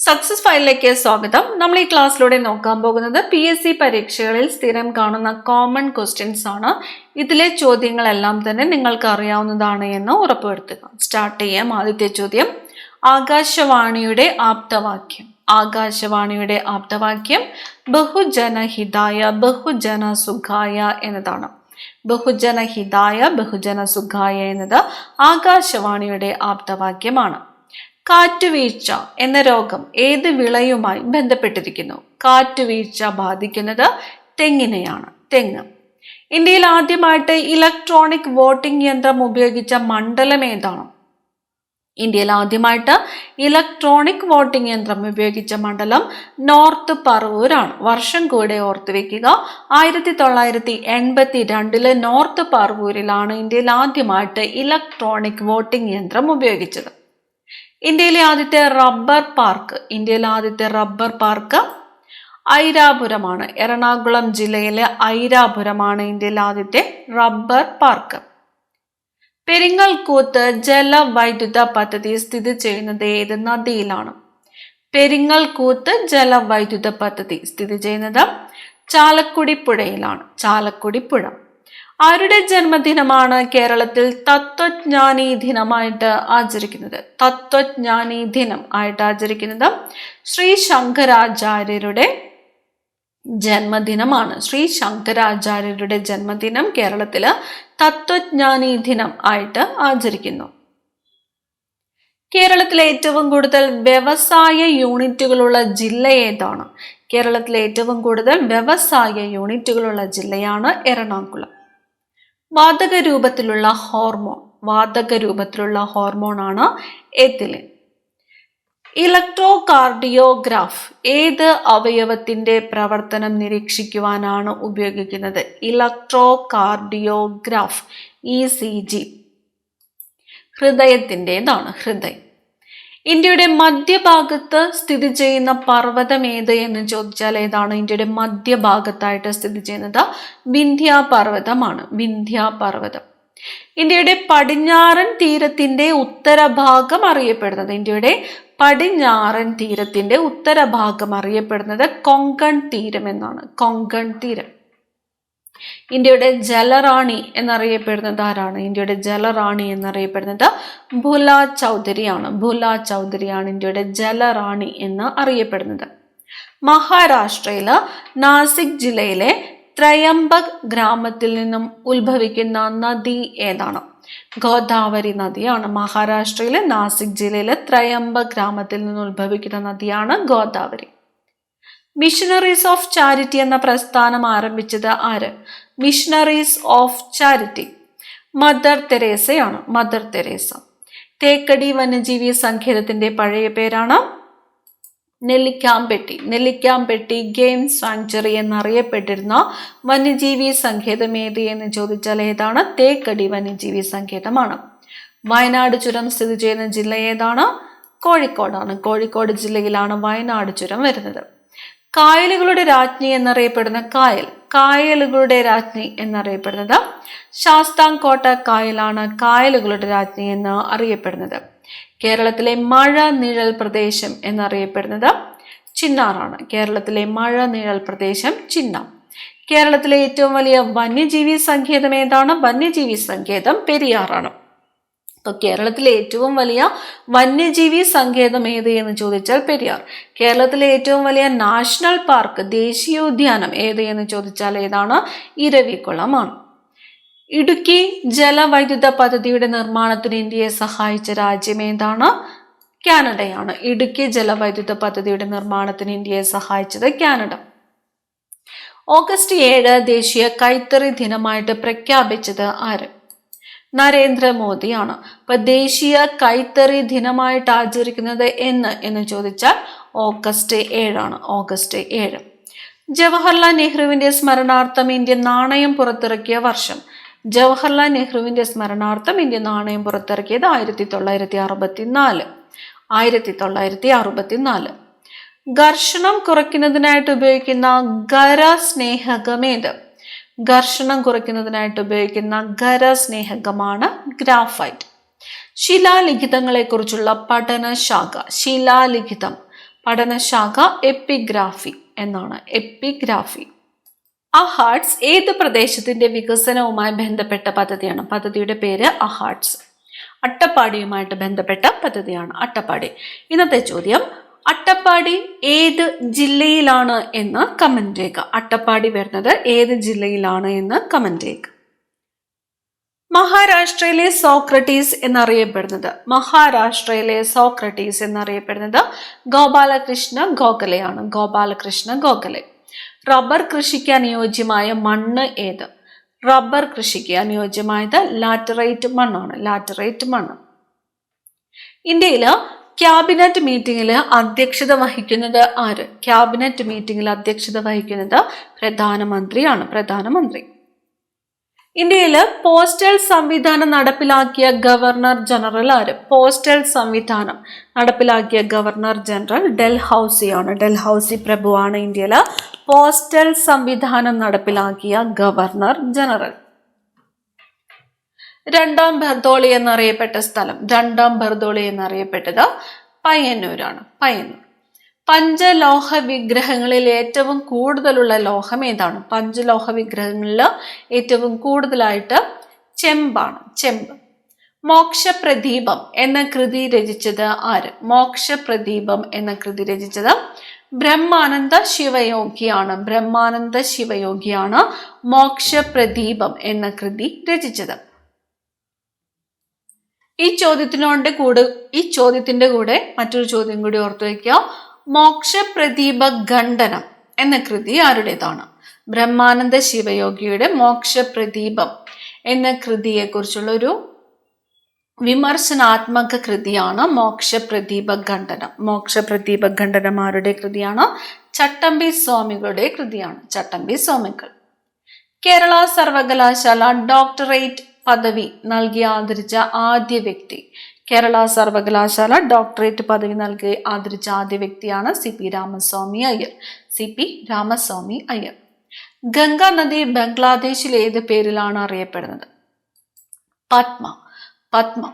Success ഫയലിലേക്ക് സ്വാഗതം. നമ്മൾ ഈ ക്ലാസ്സിലൂടെ നോക്കാൻ പോകുന്നത് PSC പരീക്ഷകളിൽ സ്ഥിരം കാണുന്ന കോമൺ ക്വസ്റ്റ്യൻസ് ആണ്. ഇതിലെ ചോദ്യങ്ങളെല്ലാം തന്നെ നിങ്ങൾക്ക് അറിയാവുന്നതാണ് എന്ന് ഉറപ്പുവരുത്തുക. സ്റ്റാർട്ട് ചെയ്യാം. ആദ്യത്തെ ചോദ്യം, ആകാശവാണിയുടെ ആപ്തവാക്യം. ആകാശവാണിയുടെ ആപ്തവാക്യം ബഹുജനഹിതായ ബഹുജന സുഖായ എന്നതാണ്. ബഹുജനഹിതായ ബഹുജന സുഖായ എന്നത് ആകാശവാണിയുടെ ആപ്തവാക്യമാണ്. കാറ്റുവീഴ്ച എന്ന രോഗം ഏത് വിളയുമായി ബന്ധപ്പെട്ടിരിക്കുന്നു? കാറ്റുവീഴ്ച ബാധിക്കുന്നത് തെങ്ങിനെയാണ്. തെങ്ങ്. ഇന്ത്യയിൽ ആദ്യമായിട്ട് ഇലക്ട്രോണിക് വോട്ടിംഗ് യന്ത്രം ഉപയോഗിച്ച മണ്ഡലം ഏതാണ്? ഇന്ത്യയിൽ ആദ്യമായിട്ട് ഇലക്ട്രോണിക് വോട്ടിംഗ് യന്ത്രം ഉപയോഗിച്ച മണ്ഡലം നോർത്ത് പറവൂരാണ്. വർഷം കൂടെ ഓർത്തു വെക്കുക. 1982 നോർത്ത് പറവൂരിലാണ് ഇന്ത്യയിൽ ആദ്യമായിട്ട് ഇലക്ട്രോണിക് വോട്ടിംഗ് യന്ത്രം ഉപയോഗിച്ചത്. ഇന്ത്യയിലെ ആദ്യത്തെ റബ്ബർ പാർക്ക് ഐരാപുരമാണ്. എറണാകുളം ജില്ലയിലെ ഐരാപുരമാണ് ഇന്ത്യയിലെ ആദ്യത്തെ റബ്ബർ പാർക്ക്. പെരിങ്ങൽകൂത്ത് ജലവൈദ്യുത പദ്ധതി സ്ഥിതി ചെയ്യുന്നത് ഏത് നദിയിലാണ്? പെരിങ്ങൽകൂത്ത് ജലവൈദ്യുത പദ്ധതി സ്ഥിതി ചെയ്യുന്നത് ചാലക്കുടി പുഴയിലാണ്. ചാലക്കുടി പുഴ. ആരുടെ ജന്മദിനമാണ് കേരളത്തിൽ തത്വജ്ഞാനി ദിനമായിട്ട് ആചരിക്കുന്നത്? തത്വജ്ഞാനി ദിനം ആയിട്ട് ആചരിക്കുന്നത് ശ്രീ ശങ്കരാചാര്യരുടെ ജന്മദിനമാണ്. ശ്രീ ശങ്കരാചാര്യരുടെ ജന്മദിനം കേരളത്തില് തത്വജ്ഞാനി ദിനം ആയിട്ട് ആചരിക്കുന്നു. കേരളത്തിലെ ഏറ്റവും കൂടുതൽ വ്യവസായ യൂണിറ്റുകളുള്ള ജില്ല ഏതാണ്? കേരളത്തിലെ ഏറ്റവും കൂടുതൽ വ്യവസായ യൂണിറ്റുകളുള്ള ജില്ലയാണ് എറണാകുളം. വാതക രൂപത്തിലുള്ള ഹോർമോൺ ആണ് എത്തിലിൻ. ഇലക്ട്രോകാർഡിയോഗ്രാഫ് ഏത് അവയവത്തിന്റെ പ്രവർത്തനം നിരീക്ഷിക്കുവാനാണ് ഉപയോഗിക്കുന്നത്? ഇലക്ട്രോകാർഡിയോഗ്രാഫ് ECG ഹൃദയത്തിൻ്റെതാണ്. ഹൃദയം. ഇന്ത്യയുടെ മധ്യഭാഗത്ത് സ്ഥിതി ചെയ്യുന്ന പർവ്വതം ഏത് എന്ന് ചോദിച്ചാൽ ഏതാണ്? ഇന്ത്യയുടെ മധ്യഭാഗത്തായിട്ട് സ്ഥിതി ചെയ്യുന്നത് വിന്ധ്യ പർവ്വതമാണ്. വിന്ധ്യ പർവ്വതം. ഇന്ത്യയുടെ പടിഞ്ഞാറൻ തീരത്തിന്റെ ഉത്തരഭാഗം അറിയപ്പെടുന്നത് കൊങ്കൺ തീരം എന്നാണ്. കൊങ്കൺ തീരം. ഇന്ത്യയുടെ ജലറാണി എന്നറിയപ്പെടുന്നത് ആരാണ്? ഇന്ത്യയുടെ ജലറാണി എന്നറിയപ്പെടുന്നത് ഭുല ചൗധരിയാണ്. ഭുല ചൗധരിയാണ് ഇന്ത്യയുടെ ജലറാണി എന്ന് അറിയപ്പെടുന്നത്. മഹാരാഷ്ട്രയില് നാസിക് ജില്ലയിലെ ത്രയംബക് ഗ്രാമത്തിൽ നിന്നും ഉത്ഭവിക്കുന്ന നദി ഏതാണ്? ഗോദാവരി നദിയാണ്. മഹാരാഷ്ട്രയിലെ നാസിക് ജില്ലയിലെ ത്രയംബക് ഗ്രാമത്തിൽ നിന്നും ഉത്ഭവിക്കുന്ന നദിയാണ് ഗോദാവരി. മിഷണറീസ് ഓഫ് ചാരിറ്റി എന്ന പ്രസ്ഥാനം ആരംഭിച്ചത് ആര്? മിഷണറീസ് ഓഫ് ചാരിറ്റി മദർ തെരേസയാണ്. Mother Teresa. തേക്കടി വന്യജീവി സങ്കേതത്തിന്റെ പഴയ പേരാണ് നെല്ലിക്കാംപെട്ടി. നെല്ലിക്കാംപെട്ടി ഗെയിം സാങ്ച്വറി എന്നറിയപ്പെട്ടിരുന്ന വന്യജീവി സങ്കേതം ഏത് എന്ന് ചോദിച്ചാൽ ഏതാണ്? തേക്കടി വന്യജീവി സങ്കേതമാണ്. വയനാട് ചുരം സ്ഥിതി ചെയ്യുന്ന ജില്ല ഏതാണ്? കോഴിക്കോടാണ്. കോഴിക്കോട് ജില്ലയിലാണ് വയനാട് ചുരം വരുന്നത്. കായലുകളുടെ രാജ്ഞി എന്നറിയപ്പെടുന്ന കായലുകളുടെ രാജ്ഞി എന്നറിയപ്പെടുന്നത് ശാസ്താംകോട്ട കായലാണ്. കായലുകളുടെ രാജ്ഞി എന്ന് അറിയപ്പെടുന്നത്. കേരളത്തിലെ മഴ നിഴൽ പ്രദേശം എന്നറിയപ്പെടുന്നത് ചിന്നാറാണ്. കേരളത്തിലെ മഴ നിഴൽ പ്രദേശം ചിന്നാർ. കേരളത്തിലെ ഏറ്റവും വലിയ വന്യജീവി സങ്കേതം ഏതാണ്? വന്യജീവി സങ്കേതം പെരിയാറാണ്. അപ്പോൾ കേരളത്തിലെ ഏറ്റവും വലിയ വന്യജീവി സങ്കേതം ഏത് എന്ന് ചോദിച്ചാൽ പെരിയാർ. കേരളത്തിലെ ഏറ്റവും വലിയ നാഷണൽ പാർക്ക് ദേശീയോദ്യാനം ഏത് എന്ന് ചോദിച്ചാൽ ഏതാണ്? ഇരവികുളമാണ്. ഇടുക്കി ജലവൈദ്യുത പദ്ധതിയുടെ നിർമ്മാണത്തിന് ഇന്ത്യയെ സഹായിച്ച രാജ്യം ഏതാണ്? കാനഡയാണ്. ഇടുക്കി ജലവൈദ്യുത പദ്ധതിയുടെ നിർമ്മാണത്തിന് ഇന്ത്യയെ സഹായിച്ചത് കാനഡ. ഓഗസ്റ്റ് 7 ദേശീയ കൈത്തറി ദിനമായിട്ട് പ്രഖ്യാപിച്ചത് ആര്? നരേന്ദ്രമോദിയാണ്. അപ്പൊ ദേശീയ കൈത്തറി ദിനമായിട്ട് ആചരിക്കുന്നത് എന്ന് ചോദിച്ചാൽ ഓഗസ്റ്റ് 7 ആണ്. ഓഗസ്റ്റ് 7. ജവഹർലാൽ നെഹ്റുവിന്റെ സ്മരണാർത്ഥം ഇന്ത്യ നാണയം പുറത്തിറക്കിയ വർഷം? ജവഹർലാൽ നെഹ്റുവിന്റെ സ്മരണാർത്ഥം ഇന്ത്യ നാണയം പുറത്തിറക്കിയത് 1964. 1964. ഘർഷണം കുറയ്ക്കുന്നതിനായിട്ട് ഉപയോഗിക്കുന്ന ഖരസ്നേഹകമേത്? ഘർഷണം കുറയ്ക്കുന്നതിനായിട്ട് ഉപയോഗിക്കുന്ന ഖരസ്നേഹകമാണ് ഗ്രാഫൈറ്റ്. ശിലാലിഖിതങ്ങളെ കുറിച്ചുള്ള പഠനശാഖ? ശിലാലിഖിതം പഠനശാഖ എപ്പിഗ്രാഫി എന്നാണ്. എപ്പിഗ്രാഫി. അഹാർട്സ് ഏത് പ്രദേശത്തിന്റെ വികസനവുമായി ബന്ധപ്പെട്ട പദ്ധതിയാണ്? പദ്ധതിയുടെ പേര് അഹാർട്സ്. അട്ടപ്പാടിയുമായിട്ട് ബന്ധപ്പെട്ട പദ്ധതിയാണ് അട്ടപ്പാടി. ഇന്നത്തെ ചോദ്യം, അട്ടപ്പാടി ഏത് ജില്ലയിലാണ് എന്ന് കമന്റ് ചെയ്യുക. അട്ടപ്പാടി വരുന്നത് ഏത് ജില്ലയിലാണ് എന്ന് കമന്റ് ചെയ്യുക. മഹാരാഷ്ട്രയിലെ സോക്രട്ടീസ് എന്നറിയപ്പെടുന്നത് ഗോപാലകൃഷ്ണ ഗോഖലെയാണ്. ഗോപാലകൃഷ്ണ ഗോഖലെ. റബ്ബർ ക്കൃഷിക്ക് അനുയോജ്യമായ മണ്ണ് ഏത്? റബ്ബർ കൃഷിക്ക് അനുയോജ്യമായത് ലാറ്ററൈറ്റ് മണ്ണാണ്. ലാറ്ററൈറ്റ് മണ്ണ്. ഇന്ത്യയില് ക്യാബിനറ്റ് മീറ്റിംഗിൽ അധ്യക്ഷത വഹിക്കുന്നത് ആര്? ക്യാബിനറ്റ് മീറ്റിംഗിൽ അധ്യക്ഷത വഹിക്കുന്നത് പ്രധാനമന്ത്രിയാണ്. പ്രധാനമന്ത്രി. ഇന്ത്യയില് പോസ്റ്റൽ സംവിധാനം നടപ്പിലാക്കിയ ഗവർണർ ജനറൽ ആര്? പോസ്റ്റൽ സംവിധാനം നടപ്പിലാക്കിയ ഗവർണർ ജനറൽ ഡൽഹൌസിയാണ്. ഡൽഹൌസി പ്രഭുവാണ് ഇന്ത്യയില് പോസ്റ്റൽ സംവിധാനം നടപ്പിലാക്കിയ ഗവർണർ ജനറൽ. രണ്ടാം ബർദോളി എന്നറിയപ്പെട്ട സ്ഥലം, രണ്ടാം ബർദോളി എന്നറിയപ്പെട്ടത് പയ്യന്നൂരാണ്. പയ്യന്നൂർ. പഞ്ചലോഹ വിഗ്രഹങ്ങളിൽ ഏറ്റവും കൂടുതലുള്ള ലോഹം ഏതാണ്? പഞ്ചലോഹ വിഗ്രഹങ്ങളിൽ ഏറ്റവും കൂടുതലായിട്ട് ചെമ്പാണ്. ചെമ്പ്. മോക്ഷപ്രദീപം എന്ന കൃതി രചിച്ചത് ആര്? മോക്ഷപ്രദീപം എന്ന കൃതി രചിച്ചത് ബ്രഹ്മാനന്ദ ശിവയോഗിയാണ്. ബ്രഹ്മാനന്ദ ശിവയോഗിയാണ് മോക്ഷപ്രദീപം എന്ന കൃതി രചിച്ചത്. ഈ ചോദ്യത്തിന്റെ കൂടെ മറ്റൊരു ചോദ്യം കൂടി ഓർത്തു വയ്ക്കുക. മോക്ഷപ്രദീപ ഖണ്ഡനം എന്ന കൃതി ആരുടേതാണ്? ബ്രഹ്മാനന്ദ ശിവയോഗിയുടെ മോക്ഷപ്രദീപം എന്ന കൃതിയെ കുറിച്ചുള്ള ഒരു വിമർശനാത്മക കൃതിയാണ് മോക്ഷപ്രദീപ ഖണ്ഡനം. മോക്ഷപ്രദീപ ഖണ്ഡനം ആരുടെ കൃതിയാണ്? ചട്ടമ്പി സ്വാമികളുടെ കൃതിയാണ്. ചട്ടമ്പി സ്വാമികൾ. കേരള സർവകലാശാല ഡോക്ടറേറ്റ് പദവി നൽകി ആദരിച്ച ആദ്യ വ്യക്തി? കേരള സർവകലാശാല ഡോക്ടറേറ്റ് പദവി നൽകി ആദരിച്ച ആദ്യ വ്യക്തിയാണ് CP രാമസ്വാമി അയ്യർ. CP രാമസ്വാമി അയ്യർ. ഗംഗാ നദി ബംഗ്ലാദേശിൽ ഏത് പേരിലാണ് അറിയപ്പെടുന്നത്? പത്മ. പത്മ.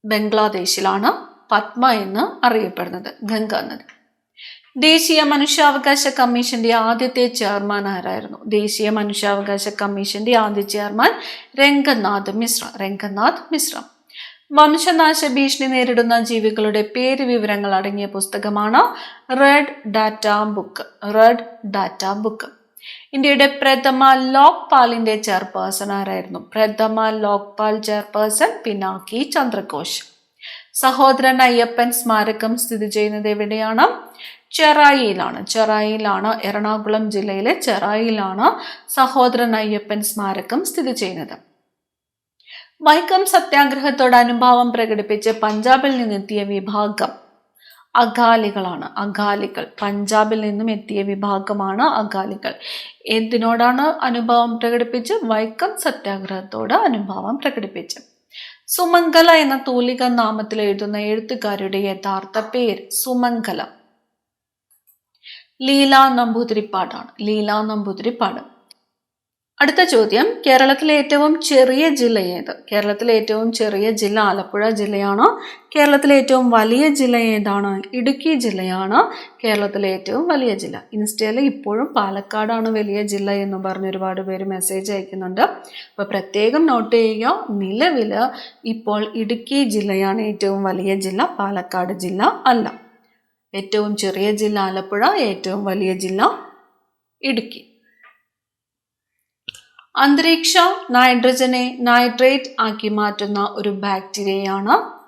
ബംഗ്ലാദേശിലാണ് പത്മ എന്ന് അറിയപ്പെടുന്നത് ഗംഗാ നദി. ദേശീയ മനുഷ്യാവകാശ കമ്മീഷന്റെ ആദ്യത്തെ ചെയർമാൻ ആരായിരുന്നു? ദേശീയ മനുഷ്യാവകാശ കമ്മീഷന്റെ ആദ്യ ചെയർമാൻ രംഗനാഥ് മിശ്ര. രംഗനാഥ് മിശ്ര. വംശനാശ ഭീഷണി നേരിടുന്ന ജീവികളുടെ പേര് വിവരങ്ങൾ അടങ്ങിയ പുസ്തകമാണ് red data book. Red data book. ഇന്ത്യയുടെ പ്രഥമ ലോക്പാലിന്റെ ചെയർപേഴ്സൺ ആരായിരുന്നു? പ്രഥമ ലോക്പാൽ ചെയർപേഴ്സൺ പിനാക്കി ചന്ദ്രഘോഷ്. സഹോദരൻ അയ്യപ്പൻ സ്മാരകം സ്ഥിതി ചെയ്യുന്നത് എവിടെയാണ്? ചെറായിയിലാണ്. ചെറായിയിലാണ്. എറണാകുളം ജില്ലയിലെ ചെറായിയിലാണ് സഹോദരൻ അയ്യപ്പൻ സ്മാരകം സ്ഥിതി ചെയ്യുന്നത്. വൈക്കം സത്യാഗ്രഹത്തോട് അനുഭാവം പ്രകടിപ്പിച്ച് പഞ്ചാബിൽ നിന്നെത്തിയ വിഭാഗം അകാലികളാണ്. അകാലികൾ. പഞ്ചാബിൽ നിന്നും എത്തിയ വിഭാഗമാണ് അകാലികൾ. എന്തിനോടാണ് അനുഭാവം പ്രകടിപ്പിച്ച്? വൈക്കം സത്യാഗ്രഹത്തോട് അനുഭാവം പ്രകടിപ്പിച്ച്. സുമംഗല എന്ന തൂലിക നാമത്തിൽ എഴുതുന്ന എഴുത്തുകാരുടെ യഥാർത്ഥ പേര്? സുമംഗല. ലീലാ നമ്പൂതിരിപ്പാടാണ്. ലീലാ നമ്പൂതിരിപ്പാട്. അടുത്ത ചോദ്യം, കേരളത്തിലെ ഏറ്റവും ചെറിയ ജില്ല ഏത്? കേരളത്തിലെ ഏറ്റവും ചെറിയ ജില്ല ആലപ്പുഴ ജില്ലയാണ്. കേരളത്തിലെ ഏറ്റവും വലിയ ജില്ല ഏതാണ്? ഇടുക്കി ജില്ലയാണ് കേരളത്തിലെ ഏറ്റവും വലിയ ജില്ല. ഇൻസ്റ്റയിൽ ഇപ്പോഴും പാലക്കാടാണ് വലിയ ജില്ല എന്ന് പറഞ്ഞ് ഒരുപാട് പേര് മെസ്സേജ് അയക്കുന്നുണ്ട്. അപ്പോൾ പ്രത്യേകം നോട്ട് ചെയ്യുക, നിലവിൽ ഇപ്പോൾ ഇടുക്കി ജില്ലയാണ് ഏറ്റവും വലിയ ജില്ല, പാലക്കാട് ജില്ല അല്ല. ഏറ്റവും ചെറിയ ജില്ല ആലപ്പുഴ, ഏറ്റവും വലിയ ജില്ല ഇടുക്കി. അന്തരീക്ഷ നൈട്രജനെ നൈട്രേറ്റ് ആക്കി മാറ്റുന്ന ഒരു ബാക്ടീരിയയാണ്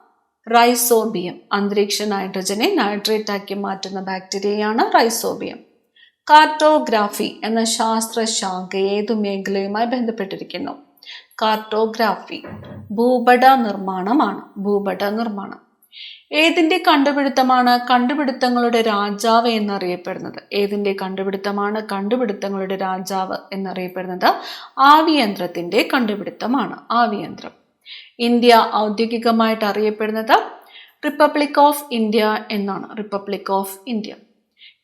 റൈസോബിയം. അന്തരീക്ഷ നൈട്രജനെ നൈട്രേറ്റ് ആക്കി മാറ്റുന്ന ബാക്ടീരിയയാണ് റൈസോബിയം. കാർട്ടോഗ്രാഫി എന്ന ശാസ്ത്രശാഖ ഏതു മേഖലയുമായി ബന്ധപ്പെട്ടിരിക്കുന്നു? കാർട്ടോഗ്രാഫി ഭൂപട നിർമ്മാണമാണ്. ഭൂപട നിർമ്മാണം. ഏതിന്റെ കണ്ടുപിടുത്തമാണ് കണ്ടുപിടുത്തങ്ങളുടെ രാജാവ് എന്നറിയപ്പെടുന്നത്? ഏതിന്റെ കണ്ടുപിടുത്തമാണ് കണ്ടുപിടുത്തങ്ങളുടെ രാജാവ് എന്നറിയപ്പെടുന്നത്? ആവിയന്ത്രത്തിന്റെ കണ്ടുപിടുത്തമാണ്. ആവിയന്ത്രം. ഇന്ത്യ ഔദ്യോഗികമായിട്ട് അറിയപ്പെടുന്നത് റിപ്പബ്ലിക് ഓഫ് ഇന്ത്യ എന്നാണ്. Republic of India.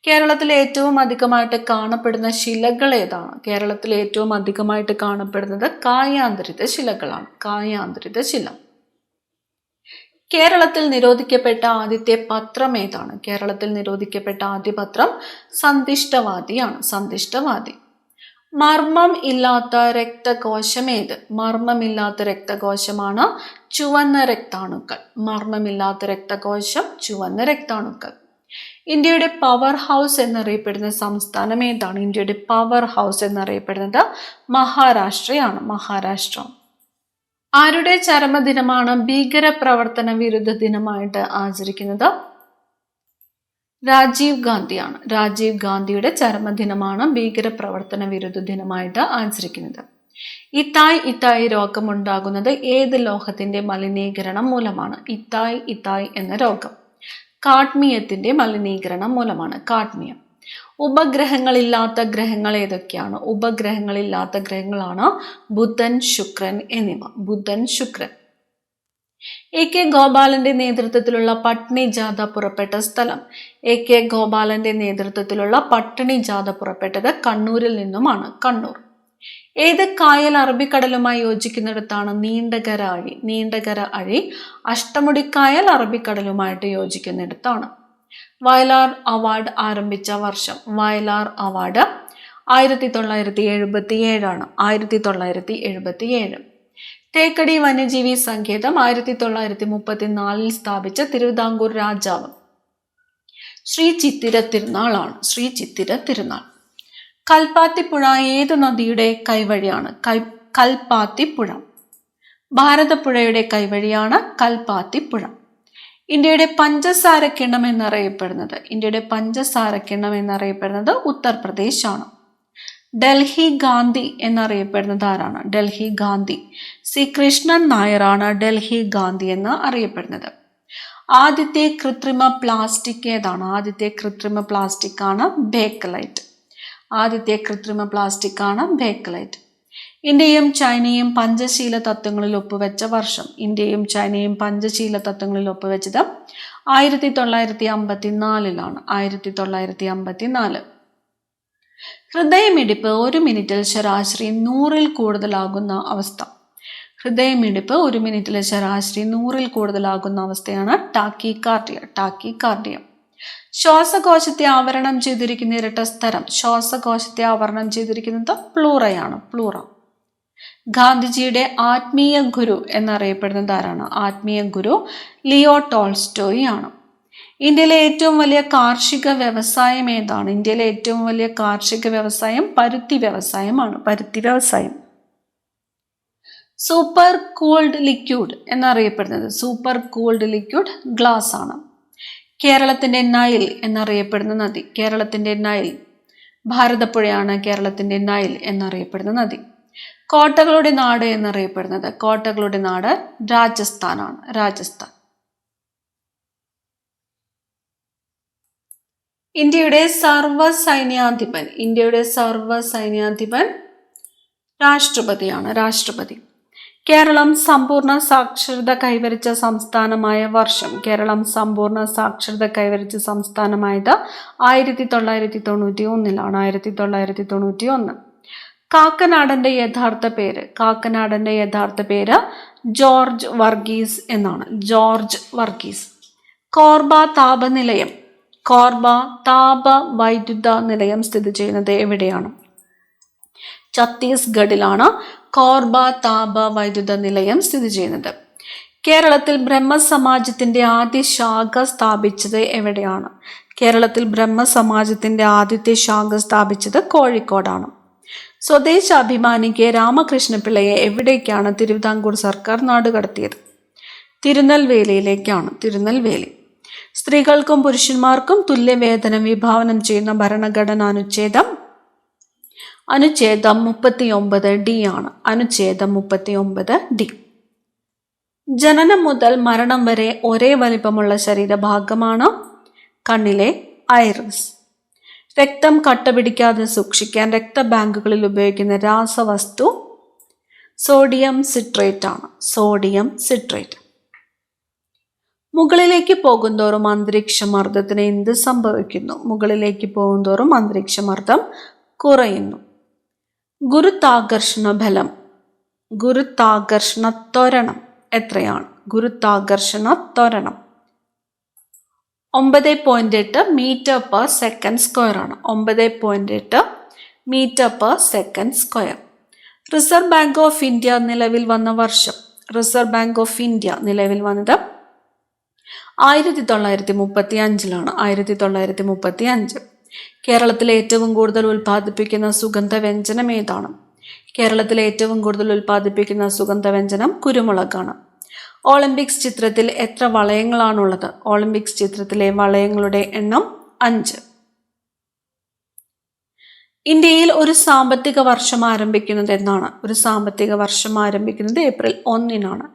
കേരളത്തിൽ ഏറ്റവും അധികമായിട്ട് കാണപ്പെടുന്ന ശിലകൾ ഏതാണ്? കേരളത്തിൽ ഏറ്റവും അധികമായിട്ട് കാണപ്പെടുന്നത് കായാന്തരിത ശിലകളാണ്. കായാന്തരിത ശില. കേരളത്തിൽ നിരോധിക്കപ്പെട്ട ആദ്യത്തെ പത്രം ഏതാണ്? കേരളത്തിൽ നിരോധിക്കപ്പെട്ട ആദ്യ പത്രം സന്തിഷ്ടവാദിയാണ്. സന്തിഷ്ടവാദി. മർമ്മം ഇല്ലാത്ത രക്തകോശം ഏത്? മർമ്മമില്ലാത്ത രക്തകോശമാണ് ചുവന്ന രക്താണുക്കൾ. മർമ്മമില്ലാത്ത രക്തകോശം ചുവന്ന രക്താണുക്കൾ. ഇന്ത്യയുടെ പവർ ഹൗസ് എന്നറിയപ്പെടുന്ന സംസ്ഥാനം ഏതാണ്? ഇന്ത്യയുടെ പവർ ഹൗസ് എന്നറിയപ്പെടുന്നത് മഹാരാഷ്ട്രയാണ്. മഹാരാഷ്ട്ര. ആരുടെ ചരമദിനമാണ് ഭീകരപ്രവർത്തന വിരുദ്ധ ദിനമായിട്ട് ആചരിക്കുന്നത്? രാജീവ് ഗാന്ധിയാണ്. രാജീവ് ഗാന്ധിയുടെ ചരമദിനമാണ് ഭീകരപ്രവർത്തന വിരുദ്ധ ദിനമായിട്ട് ആചരിക്കുന്നത്. ഇത്തായ് രോഗമുണ്ടാകുന്നത് ഏത് ലോഹത്തിന്റെ മലിനീകരണം മൂലമാണ്? ഇത്തായ് എന്ന രോഗം കാഡ്മിയത്തിന്റെ മലിനീകരണം മൂലമാണ്. കാഡ്മിയം. ഉപഗ്രഹങ്ങളില്ലാത്ത ഗ്രഹങ്ങൾ ഏതൊക്കെയാണ്? ഉപഗ്രഹങ്ങളില്ലാത്ത ഗ്രഹങ്ങളാണ് ബുധൻ, ശുക്രൻ എന്നിവ. ബുധൻ, ശുക്രൻ. എ കെ ഗോപാലന്റെ നേതൃത്വത്തിലുള്ള പട്ടിണി ജാഥ പുറപ്പെട്ട സ്ഥലം? എ കെ ഗോപാലന്റെ നേതൃത്വത്തിലുള്ള പട്ടിണി ജാഥ പുറപ്പെട്ടത് കണ്ണൂരിൽ നിന്നുമാണ്. കണ്ണൂർ. ഏത് കായൽ അറബിക്കടലുമായി യോജിക്കുന്നിടത്താണ് നീണ്ടകര അഴി? നീണ്ടകര അഴി അഷ്ടമുടിക്കായൽ അറബിക്കടലുമായിട്ട് യോജിക്കുന്നിടത്താണ്. വയലാർ അവാർഡ് ആരംഭിച്ച വർഷം? വയലാർ അവാർഡ് 1977 1977. തേക്കടി വന്യജീവി സങ്കേതം 1934 സ്ഥാപിച്ച തിരുവിതാംകൂർ രാജാവ്? ശ്രീ ചിത്തിര തിരുനാളാണ്. ശ്രീ ചിത്തിര തിരുനാൾ. കൽപ്പാത്തിപ്പുഴ ഏത് നദിയുടെ കൈവഴിയാണ്? കൽപ്പാത്തിപ്പുഴ. ഭാരതപ്പുഴയുടെ കൈവഴിയാണ് കൽപ്പാത്തിപ്പുഴ. ഇന്ത്യയുടെ പഞ്ചസാര കിണ്ണം എന്നറിയപ്പെടുന്നത്? ഇന്ത്യയുടെ പഞ്ചസാര കിണ്ണം എന്നറിയപ്പെടുന്നത് ഉത്തർപ്രദേശ് ആണ്. ഡൽഹി ഗാന്ധി എന്നറിയപ്പെടുന്നത് ആരാണ്? ഡൽഹി ഗാന്ധി സി കൃഷ്ണൻ നായരാണ് ഡൽഹി ഗാന്ധി എന്ന് അറിയപ്പെടുന്നത്. ആദ്യത്തെ കൃത്രിമ പ്ലാസ്റ്റിക് ഏതാണ്? ആദ്യത്തെ കൃത്രിമ പ്ലാസ്റ്റിക് ആണ് ബേക്കലൈറ്റ്. ആദ്യത്തെ കൃത്രിമ പ്ലാസ്റ്റിക് ആണ് ബേക്കലൈറ്റ്. ഇന്ത്യയും ചൈനയും പഞ്ചശീല തത്വങ്ങളിൽ ഒപ്പുവെച്ച വർഷം? ഇന്ത്യയും ചൈനയും പഞ്ചശീല തത്വങ്ങളിൽ ഒപ്പുവെച്ചത് 1954 1954. ഹൃദയമിടിപ്പ് ഒരു മിനിറ്റിൽ ശരാശരി 100-ൽ കൂടുതലാകുന്ന അവസ്ഥ? ഹൃദയമിടിപ്പ് ഒരു മിനിറ്റിൽ ശരാശരി 100-ൽ കൂടുതലാകുന്ന അവസ്ഥയാണ് ടാക്കികാർഡിയ. ടാക്കികാർഡിയ. ശ്വാസകോശത്തെ ആവരണം ചെയ്തിരിക്കുന്ന ഇരട്ട സ്ഥലം? ശ്വാസകോശത്തെ ആവരണം ചെയ്തിരിക്കുന്നത് പ്ലൂറയാണ്. പ്ലൂറ. ഗാന്ധിജിയുടെ ആത്മീയ ഗുരു എന്നറിയപ്പെടുന്നത് ആരാണ്? ആത്മീയ ഗുരു ലിയോ ടോൾസ്റ്റോയി ആണ്. ഇന്ത്യയിലെ ഏറ്റവും വലിയ കാർഷിക വ്യവസായം ഏതാണ്? ഇന്ത്യയിലെ ഏറ്റവും വലിയ കാർഷിക വ്യവസായം പരുത്തി വ്യവസായമാണ്. പരുത്തി വ്യവസായം. സൂപ്പർ കൂൾഡ് ലിക്വിഡ് എന്നറിയപ്പെടുന്നത്? സൂപ്പർ കൂൾഡ് ലിക്വിഡ് ഗ്ലാസ് ആണ്. കേരളത്തിന്റെ നൈൽ എന്നറിയപ്പെടുന്ന നദി? കേരളത്തിന്റെ നൈൽ. ഭാരതപ്പുഴയാണ് കേരളത്തിന്റെ നൈൽ എന്നറിയപ്പെടുന്ന നദി. കോട്ടകളുടെ നാട് എന്നറിയപ്പെടുന്നത്? കോട്ടകളുടെ നാട് രാജസ്ഥാനാണ്. രാജസ്ഥാൻ. ഇന്ത്യയുടെ സർവ്വസൈന്യാധിപൻ? ഇന്ത്യയുടെ സർവ്വസൈന്യാധിപൻ രാഷ്ട്രപതിയാണ്. രാഷ്ട്രപതി. കേരളം സമ്പൂർണ്ണ സാക്ഷരത കൈവരിച്ച സംസ്ഥാനമായ വർഷം? കേരളം സമ്പൂർണ്ണ സാക്ഷരത കൈവരിച്ച സംസ്ഥാനമായത് 1991 1991. കാക്കനാടന്റെ യഥാർത്ഥ പേര്? കാക്കനാടന്റെ യഥാർത്ഥ പേര് ജോർജ് വർഗീസ് എന്നാണ്. ജോർജ് വർഗീസ്. കോർബ താപനിലയം? കോർബ താപ വൈദ്യുത നിലയം സ്ഥിതി ചെയ്യുന്നത് എവിടെയാണ്? ഛത്തീസ്ഗഡിലാണ് കോർബ താപ വൈദ്യുത നിലയം സ്ഥിതി ചെയ്യുന്നത്. കേരളത്തിൽ ബ്രഹ്മസമാജത്തിന്റെ ആദ്യ ശാഖ സ്ഥാപിച്ചത് എവിടെയാണ്? കേരളത്തിൽ ബ്രഹ്മസമാജത്തിന്റെ ആദ്യത്തെ ശാഖ സ്ഥാപിച്ചത് കോഴിക്കോടാണ്. സ്വദേശാഭിമാനി കെ രാമകൃഷ്ണപിള്ളയെ എവിടേക്കാണ് തിരുവിതാംകൂർ സർക്കാർ നാടുകടത്തിയത്? തിരുനെൽവേലിയിലേക്കാണ്. തിരുനെൽവേലി. സ്ത്രീകൾക്കും പുരുഷന്മാർക്കും തുല്യവേതനം വിഭാവനം ചെയ്യുന്ന ഭരണഘടന അനുച്ഛേദം 39D ആണ്. അനുച്ഛേദം 39D. ജനനം മുതൽ മരണം വരെ ഒരേ വലിപ്പമുള്ള ശരീരഭാഗമാണ് കണ്ണിലെ ഐറിസ്. രക്തം കട്ടപിടിക്കാതെ സൂക്ഷിക്കാൻ രക്തബാങ്കുകളിൽ ഉപയോഗിക്കുന്ന രാസവസ്തു സോഡിയം സിട്രേറ്റ് ആണ്. Sodium citrate. മുകളിലേക്ക് പോകുന്തോറും അന്തരീക്ഷമർദ്ദത്തിന് എന്ത് സംഭവിക്കുന്നു? മുകളിലേക്ക് പോകുന്തോറും അന്തരീക്ഷമർദ്ദം കുറയുന്നു. ഗുരുത്വാകർഷണ ബലം, ഗുരുത്വാകർഷണ ത്വരണം എത്രയാണ്? ഗുരുത്വാകർഷണ ത്വരണം. 9.8 മീറ്റർ പെർ സെക്കൻഡ് സ്ക്വയർ ആണ്. 9.8 metre per second square. Reserve Bank of India നിലവിൽ വന്ന വർഷം. റിസർവ് ബാങ്ക് ഓഫ് ഇന്ത്യ നിലവിൽ വന്നത് 1935 1935. കേരളത്തിലെ ഏറ്റവും കൂടുതൽ ഉൽപ്പാദിപ്പിക്കുന്ന സുഗന്ധവ്യഞ്ജനം ഏതാണ്? കേരളത്തിലെ ഏറ്റവും കൂടുതൽ ഉൽപ്പാദിപ്പിക്കുന്ന സുഗന്ധവ്യഞ്ജനം കുരുമുളകാണ്. ഒളിമ്പിക്സ് ചിത്രത്തിൽ എത്ര വളയങ്ങളാണുള്ളത്? ഒളിമ്പിക്സ് ചിത്രത്തിലെ വളയങ്ങളുടെ എണ്ണം 5. ഇന്ത്യയിൽ ഒരു സാമ്പത്തിക വർഷം ആരംഭിക്കുന്നത് എന്നാണ്? ഒരു സാമ്പത്തിക വർഷം ആരംഭിക്കുന്നത് ഏപ്രിൽ 1.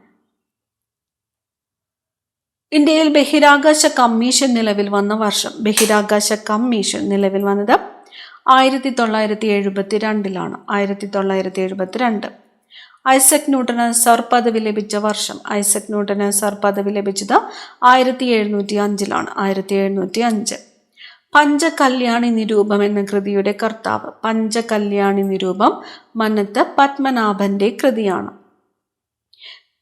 ഇന്ത്യയിൽ ബഹിരാകാശ കമ്മീഷൻ നിലവിൽ വന്ന വർഷം. ബഹിരാകാശ കമ്മീഷൻ നിലവിൽ വന്നത് 1972. 1972. ഐസക് ന്യൂട്ടന് സർ പദവി ലഭിച്ച വർഷം. ഐസക് ന്യൂട്ടന് സർ പദവി ലഭിച്ചത് 1705. 1705. പഞ്ചകല്യാണി നിരൂപം എന്ന കൃതിയുടെ കർത്താവ്. പഞ്ചകല്യാണി നിരൂപം മന്നത്ത് പത്മനാഭന്റെ കൃതിയാണ്.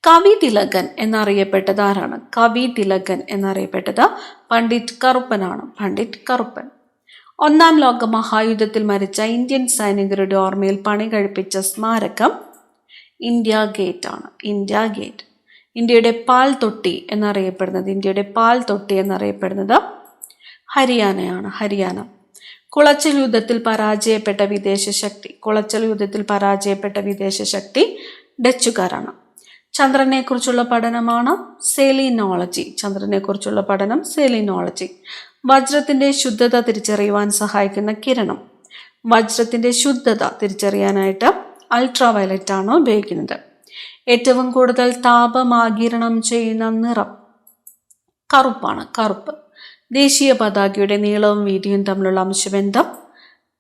കവി തിലകൻ എന്നറിയപ്പെട്ടത് ആരാണ്? കവി തിലകൻ എന്നറിയപ്പെട്ടത് പണ്ഡിറ്റ് കറുപ്പനാണ്. പണ്ഡിറ്റ് കറുപ്പൻ. 1-ാം ലോക മഹായുദ്ധത്തിൽ മരിച്ച ഇന്ത്യൻ സൈനികരുടെ ഓർമ്മയിൽ പണി കഴിപ്പിച്ച സ്മാരകം ഇന്ത്യ ഗേറ്റ് ആണ്. India gate. ഇന്ത്യയുടെ പാൽ തൊട്ടി എന്നറിയപ്പെടുന്നത് ഹരിയാനയാണ്. ഹരിയാന. കുളച്ചൽ യുദ്ധത്തിൽ പരാജയപ്പെട്ട വിദേശ ശക്തി ഡച്ചുകാരാണ്. ചന്ദ്രനെക്കുറിച്ചുള്ള പഠനമാണ് സെലീനോളജി. വജ്രത്തിന്റെ ശുദ്ധത തിരിച്ചറിയുവാൻ സഹായിക്കുന്ന കിരണം. വജ്രത്തിന്റെ ശുദ്ധത തിരിച്ചറിയാനായിട്ട് അൾട്രാവയലറ്റ് ആണ് ഉപയോഗിക്കുന്നത്. ഏറ്റവും കൂടുതൽ താപമാഗിരണം ചെയ്യുന്ന നിറം കറുപ്പാണ്. കറുപ്പ്. ദേശീയ പതാകയുടെ നീളവും വീതിയും തമ്മിലുള്ള അംശബന്ധം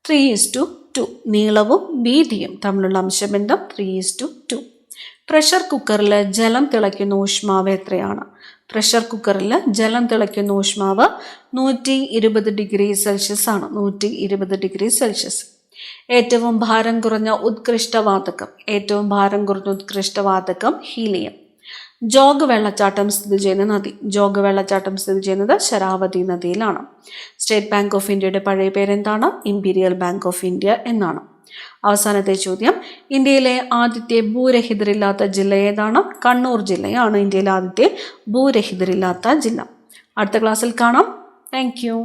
3:2. നീളവും വീതിയും തമ്മിലുള്ള അംശബന്ധം 3:2. പ്രഷർ കുക്കറിൽ ജലം തിളയ്ക്കുന്ന ഊഷ്മാവ് എത്രയാണ്? പ്രഷർ കുക്കറിൽ ജലം തിളയ്ക്കുന്ന ഊഷ്മാവ് 120 ഡിഗ്രി സെൽഷ്യസ് ആണ്. 120 ഡിഗ്രി സെൽഷ്യസ്. ഏറ്റവും ഭാരം കുറഞ്ഞ ഉത്കൃഷ്ടവാതകം ഹീലിയം. ജോഗ് വെള്ളച്ചാട്ടം സ്ഥിതി ചെയ്യുന്നത് ശരാവതി നദിയിലാണ്. സ്റ്റേറ്റ് ബാങ്ക് ഓഫ് ഇന്ത്യയുടെ പഴയ പേരെന്താണ്? ഇംപീരിയൽ ബാങ്ക് ഓഫ് ഇന്ത്യ എന്നാണ്. അവസാനത്തെ ചോദ്യം, ഇന്ത്യയിലെ ആദ്യത്തെ ഭൂരഹിതരില്ലാത്ത ജില്ല ഏതാണ്? കണ്ണൂർ ജില്ലയാണ് ഇന്ത്യയിലെ ആദ്യത്തെ ഭൂരഹിതരില്ലാത്ത ജില്ല. അടുത്ത ക്ലാസ്സിൽ കാണാം. Thank you.